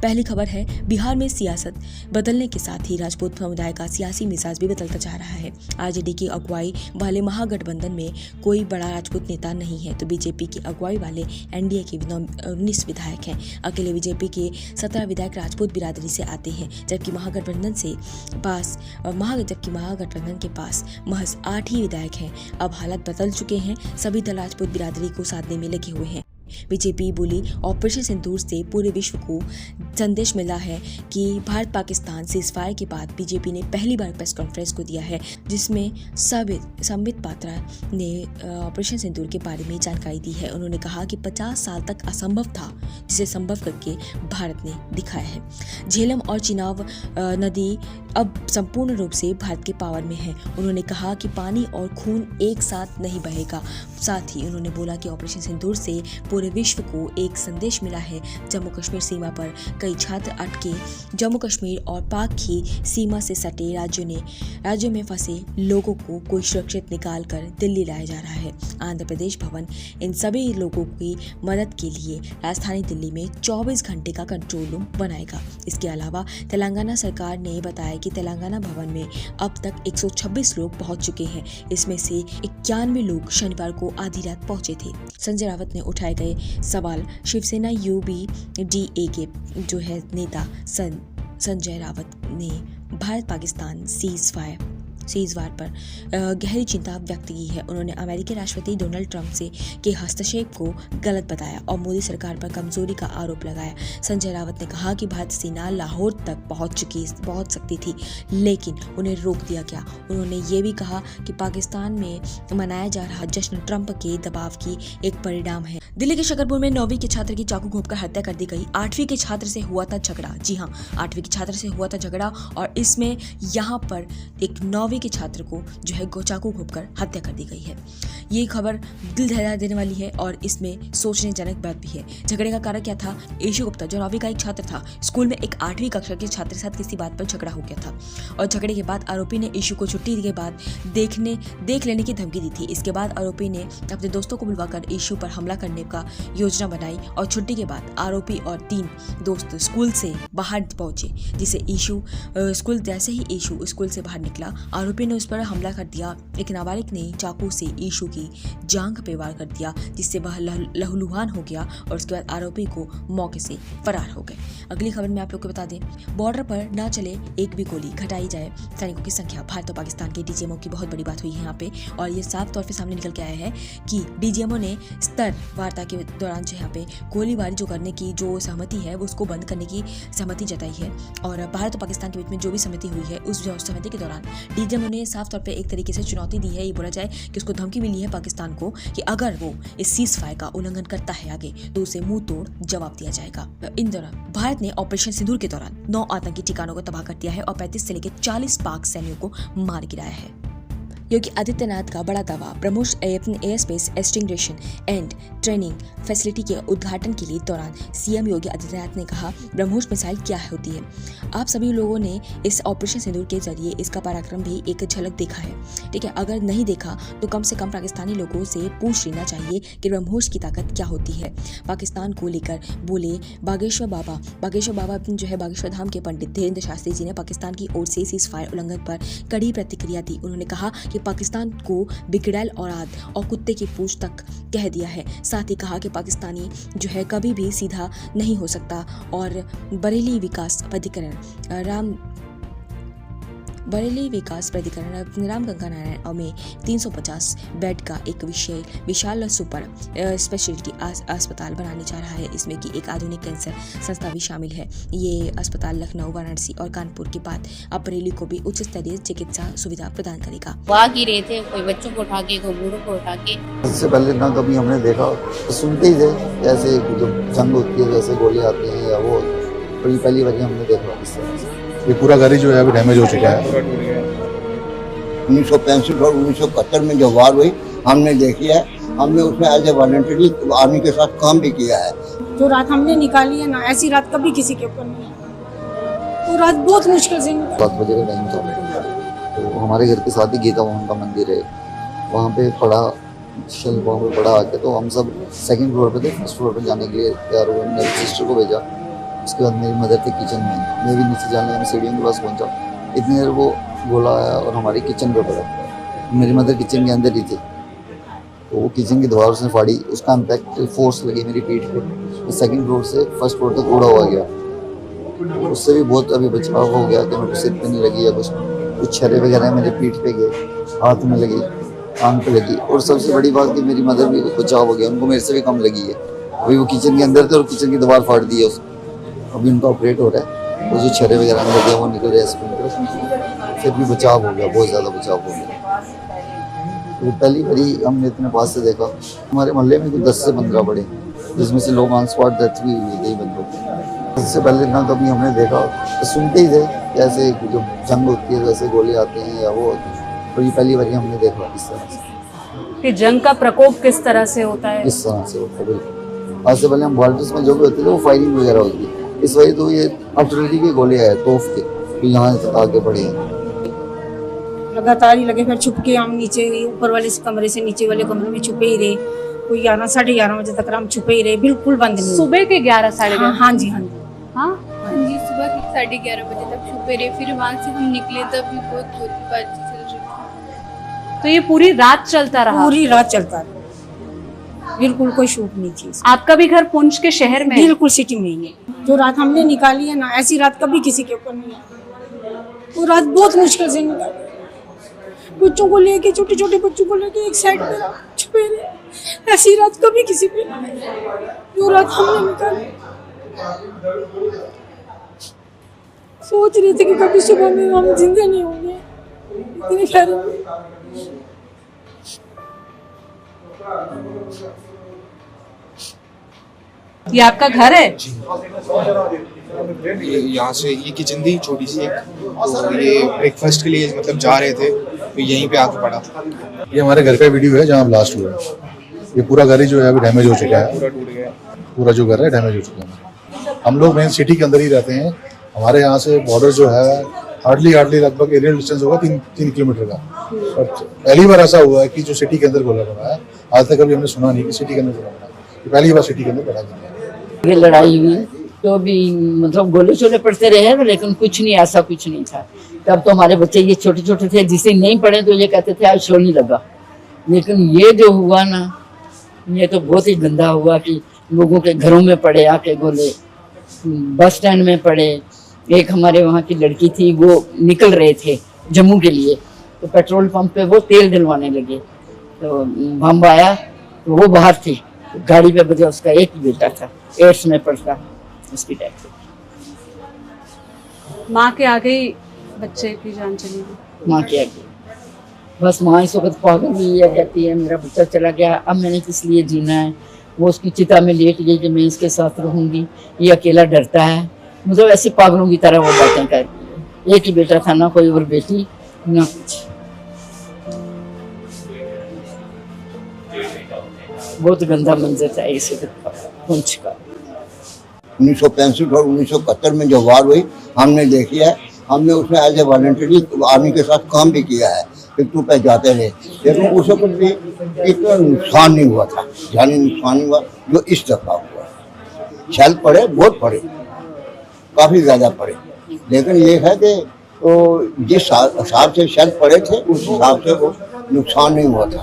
पहली खबर है, बिहार में सियासत बदलने के साथ ही राजपूत समुदाय का सियासी मिजाज भी बदलता जा रहा है। आरजेडी की अगुवाई वाले महागठबंधन में कोई बड़ा राजपूत नेता नहीं है, तो बीजेपी की अगुवाई वाले एनडीए के 19 विधायक हैं। अकेले बीजेपी के 17 विधायक राजपूत बिरादरी से आते हैं, जबकि महागठबंधन के पास महज 8 ही विधायक हैं। अब हालात बदल चुके हैं, सभी दल राजपूत बिरादरी को साधने में लगे हुए हैं। बीजेपी बोली, ऑपरेशन सिंदूर से पूरे विश्व को संदेश मिला है कि भारत पाकिस्तान सीज़फायर के बाद बीजेपी ने पहली बार प्रेस कॉन्फ्रेंस को दिया है, जिसमें संबित पात्रा ने ऑपरेशन सिंदूर के बारे में जानकारी दी है। उन्होंने कहा कि 50 साल तक असंभव था, जिसे संभव करके भारत ने दिखाया है। झेलम और चिनाब नदी अब संपूर्ण रूप से भारत के पावर में है। उन्होंने कहा कि पानी और खून एक साथ नहीं बहेगा। साथ ही उन्होंने बोला कि ऑपरेशन सिंदूर से पूरे विश्व को एक संदेश मिला है। जम्मू कश्मीर सीमा पर कई छात्र अटके, जम्मू कश्मीर और पाक की सीमा से सटे राज्यों में फंसे लोगों को कोई सुरक्षित निकाल कर दिल्ली लाया जा रहा है। आंध्र प्रदेश भवन इन सभी लोगों की मदद के लिए राजधानी दिल्ली में 24 घंटे का कंट्रोल रूम बनाएगा। इसके अलावा तेलंगाना सरकार ने बताया कि तेलंगाना भवन में अब तक 126 लोग पहुंच चुके हैं। इसमें से 91 लोग शनिवार को आधी रात पहुंचे थे। संजय रावत ने उठाए गए सवाल, शिवसेना UBDA के जो है नेता संजय रावत ने भारत पाकिस्तान सीज़फायर पर गहरी चिंता व्यक्त की है। उन्होंने अमेरिकी राष्ट्रपति डोनाल्ड ट्रंप के हस्तक्षेप को गलत बताया और मोदी सरकार पर कमजोरी का आरोप लगाया। संजय रावत ने कहा कि भारतीय सेना लाहौर तक पहुंच सकती थी, लेकिन उन्हें रोक दिया गया। उन्होंने ये भी कहा कि पाकिस्तान में मनाया जा रहा जश्न ट्रंप के दबाव की एक परिणाम है। दिल्ली के शकरपुर में 9वीं के छात्र की चाकू घोंपकर हत्या कर दी गई। 8वीं के छात्र से हुआ था झगड़ा। जी हाँ, 8वीं के छात्र से हुआ था झगड़ा और इसमें यहाँ पर एक 9वीं के छात्र को जो है चाकू घोंपकर हत्या कर दी गई है। ये खबर दिल दहला देने वाली है और इसमें सोचनेजनक बात भी है। झगड़े का कारण क्या था? ईशु गुप्ता जो 9वीं का एक छात्र था, स्कूल में एक 8वीं कक्षा के छात्र के साथ किसी बात पर झगड़ा हो गया था और झगड़े के बाद आरोपी ने ईशु को छुट्टी के बाद देख लेने की धमकी दी थी। इसके बाद आरोपी ने अपने दोस्तों को बुलवाकर ईशु पर हमला करने का योजना बनाई और छुट्टी के बाद आरोपी और 3 दोस्त स्कूल से बाहर पहुंचे, जिसे ईशु जैसे ही ईशु स्कूल से बाहर निकला, आरोपी ने उस पर हमला कर दिया। एक नाबालिग ने चाकू से ईशु की जांघ पे वार कर दिया, जिससे वह लहूलुहान हो गया और उसके बाद आरोपी को मौके से फरार हो गए। अगली खबर में आप लोग को बता दें, बॉर्डर पर न चले एक भी गोली, घटाई जाए सैनिकों की संख्या। भारत और पाकिस्तान के डीजीएमओ की बहुत बड़ी बात हुई है यहाँ पे और ये साफ तौर पे सामने निकल के आया है कि डीजीएमओ ने स्तर वार्ता के दौरान जो यहाँ पे गोलीबारी जो करने की जो सहमति है वो उसको बंद करने की सहमति जताई है और भारत और पाकिस्तान के बीच में जो भी सहमति हुई है उस सहमति के दौरान डीजीएमओ ने साफ तौर पे एक तरीके से चुनौती दी है। ये बोला जाए कि उसको धमकी मिली है पाकिस्तान को कि अगर वो इस सीज़फायर का उल्लंघन करता है आगे तो उसे मुंह तोड़ जवाब दिया जाएगा। इन दौरान भारत ने ऑपरेशन सिंदूर के दौरान 9 आतंकी ठिकानों को तबाह कर दिया है और 35 से लेकर 40 पाक सैनिकों को मार गिराया है। योगी आदित्यनाथ का बड़ा दावा, BrahMos air space extinguishing and training facility के उद्घाटन के लिए दौरान सीएम योगी आदित्यनाथ ने कहा, ब्रह्मोस मिसाइल क्या होती है? आप सभी लोगों ने इस ऑपरेशन सिंदूर के जरिए इसका पराक्रम भी एक झलक देखा है। ठीक है, अगर नहीं देखा तो कम से कम पाकिस्तानी लोगों से पूछ लेना चाहिए कि ब्रह्मोस की ताकत क्या होती है। पाकिस्तान को लेकर बोले बागेश्वर बाबा जो है बागेश्वर धाम के पंडित धीरेन्द्र शास्त्री जी ने पाकिस्तान की ओर से सीज़फायर उल्लंघन पर कड़ी प्रतिक्रिया दी। उन्होंने कहा कि पाकिस्तान को बिगड़ैल औलाद और कुत्ते की पूंछ तक कह दिया है। साथ ही कहा कि पाकिस्तानी जो है कभी भी सीधा नहीं हो सकता और बरेली विकास प्राधिकरण रामगंगा नारायण में 350 बेड का एक विशाल सुपर स्पेशलिटी अस्पताल बनाने जा रहा है। इसमें कि एक आधुनिक कैंसर संस्था भी शामिल है। ये अस्पताल लखनऊ, वाराणसी और कानपुर के बाद अब बरेली को भी उच्च स्तरीय चिकित्सा सुविधा प्रदान करेगा। वहाँ गिरे थे, कोई बच्चों को उठा के, कोई बूढ़ों को उठा के। इससे पहले ना कभी हमने देखा, तो सुनते ही थे जैसे जब जंग होती है जैसे गोली आती है या वो, तो ये पहली बार हमने देखा इस तरह से। ये पूरा घर ही जो है अभी डैमेज हो चुका है। 1965 और 1971 में जो वार हुई हमने देखी है, हमने उसमें एज ए वॉलंटरी आर्मी के साथ काम भी किया है। जो रात हमने निकाली है ना, ऐसी रात कभी किसी के ऊपर नहीं है। वो रात बहुत मुश्किल से 7 बजे का टाइम था, तो हमारे घर के साथ ही गीता मोहन का मंदिर है, वहाँ पे पड़ा वहाँ पे पड़ा आके, तो हम सब सेकंड फ्लोर पे थे। फर्स्ट फ्लोर पे जाने के लिए तैयार हुए। मेरे सिस्टर को भेजा उसके बाद मेरी मदर थे किचन में, मैं भी नीचे जाने में सीढ़ियों के पास पहुंचा, इतनी देर वो गोला आया और हमारी किचन पे पड़ा। मेरी मदर किचन के अंदर ही थी, तो वो किचन की दीवार उसने फाड़ी, उसका इम्पैक्ट फोर्स लगी मेरी पीठ पे, तो सेकंड फ्लोर से फर्स्ट फ्लोर तक उड़ा हुआ गया। उससे भी बहुत अभी बचाव हो गया कि मेरे को सिर पे नहीं लगी या कुछ छर्रे वगैरह मेरे पीठ पे गए, हाथ में लगी, आंख पे लगी, और सबसे बड़ी बात कि मेरी मदर भी बचाव हो गया, उनको मेरे से भी कम लगी है। अभी वो किचन के अंदर थे और किचन की दीवार फाड़ दी है उसने, अभी उनका ऑपरेट हो रहा है, वो जो छर्रे वगैरह में लगे वो निकल रहे हैं, फिर भी बचाव हो गया, बहुत ज़्यादा बचाव हो गया। तो पहली बारी हमने इतने पास से देखा, हमारे मोहल्ले में कुछ 10 से 15 पड़े, जिसमें से लोग ऑन स्पॉट डेथ भी हुई कई बंदों की। इससे पहले ना कभी हमने देखा, तो सुनते ही थे कैसे जो जंग होती है वैसे गोले आते हैं या वो होती है, तो ये पहली बारी हमने देखा इस तरह से कि जंग का प्रकोप किस तरह से होता है। इस तरह से होता है। बिल्कुल आज से पहले हम बॉर्डर्स में जो भी होते थे वो फायरिंग वगैरह होती है, इस वजह तो ये आर्टिलरी के गोले आए, तोफ के, तो यहाँ तक आगे बढ़े हैं। लगातार ही लगे, फिर छुप के हम नीचे ऊपर वाले कमरे से नीचे वाले कमरे में छुपे ही रहे, कोई 11 साढ़े 11 बजे तक हम छुपे ही रहे, बिल्कुल बंद नहीं। सुबह के 11 साढ़े 11? हाँ जी, हाँ जी, हाँ जी, सुबह के 11:30 बजे तक छुपे रहे, फिर वहाँ से हम निकले तब भी बहुत जोर की बात चल रही थी। तो ये पूरी रात चलता रहा? पूरी रात चलता रहा, बिल्कुल कोई शूट नहीं थी। आपका भी घर पुंछ के शहर में? बिल्कुल सिटी में ही है। जो रात हमने निकाली है ना, ऐसी रात कभी किसी के ऊपर नहीं है। वो रात बहुत मुश्किल से निकाली, बच्चों को लेके, छोटे छोटे बच्चों को लेके एक साइड पे छुपे रहे, ऐसी रात कभी किसी पे नहीं है। जो रात हमने निकाली, सोच रहे थे कि कभी सुबह में हम जिंदा नहीं होंगे, इतनी खैर। ये आपका घर है? यहाँ से ये किचन थी छोटी सी एक, तो ये ब्रेकफास्ट के लिए मतलब जा रहे थे, तो यहीं पे आके पड़ा। ये हमारे घर का वीडियो है जहाँ ब्लास्ट हुआ है। ये पूरा घर ही जो है अभी डैमेज हो चुका है, पूरा टूट गया, पूरा जो घर है डैमेज हो चुका है। हम लोग मेन सिटी के अंदर ही रहते हैं, हमारे यहाँ से बॉर्डर जो है हार्डली लगभग एरियल डिस्टेंस होगा 3 किलोमीटर का। और पहली बार ऐसा हुआ है कि जो सिटी के अंदर गोला पड़ा है, आज तक कभी हमने सुना नहीं कि सिटी के अंदर गोला पड़ा है, पहली बार सिटी के अंदर पड़ा गया। ये लड़ाई हुई तो भी मतलब गोले शोले पड़ते रहे, लेकिन कुछ नहीं, ऐसा कुछ नहीं था। तब तो हमारे बच्चे ये छोटे छोटे थे, जिसे नहीं पढ़े तो ये कहते थे आज शो नहीं लगा। लेकिन ये जो हुआ ना, ये तो बहुत ही गंदा हुआ कि लोगों के घरों में पड़े आके गोले, बस स्टैंड में पड़े। एक हमारे वहाँ की लड़की थी, वो निकल रहे थे जम्मू के लिए, तो पेट्रोल पंप पे वो तेल डलवाने लगे, तो बम आया, तो वो बाहर थी, गाड़ी पे बजा, उसका एक ही बेटा था, 8th में पढ़ता, उसकी डेथ। माँ के आगे ही बच्चे की जान चली गई। माँ के आगे बस माँ इस वक्त पागल हुई है, कहती है मेरा बच्चा चला गया, अब मैंने किस लिए जीना है। वो उसकी चिता में लेट गई कि मैं इसके साथ रहूंगी, ये अकेला डरता है, मतलब ऐसे पागलों की तरह वो बातें कर। एक ही बेटा था, ना कोई और बेटी ना कुछ। बहुत गंदा मंजर था इस वक्त पुंछ का। 1965 और 1971 में जो वार हुई हमने देखी है, हमने उसमें एज ए वॉलंटरी आर्मी के साथ काम भी किया है, पिट्टू पे जाते रहे, लेकिन उस वक्त भी इतना नुकसान नहीं हुआ था, जानी नुकसान नहीं हुआ जो इस दफा हुआ। शेल पड़े, बहुत पड़े, काफ़ी ज़्यादा पड़े, लेकिन ये है कि तो जिस हिसाब से शेल पड़े थे उस हिसाब से वो नुकसान नहीं हुआ था।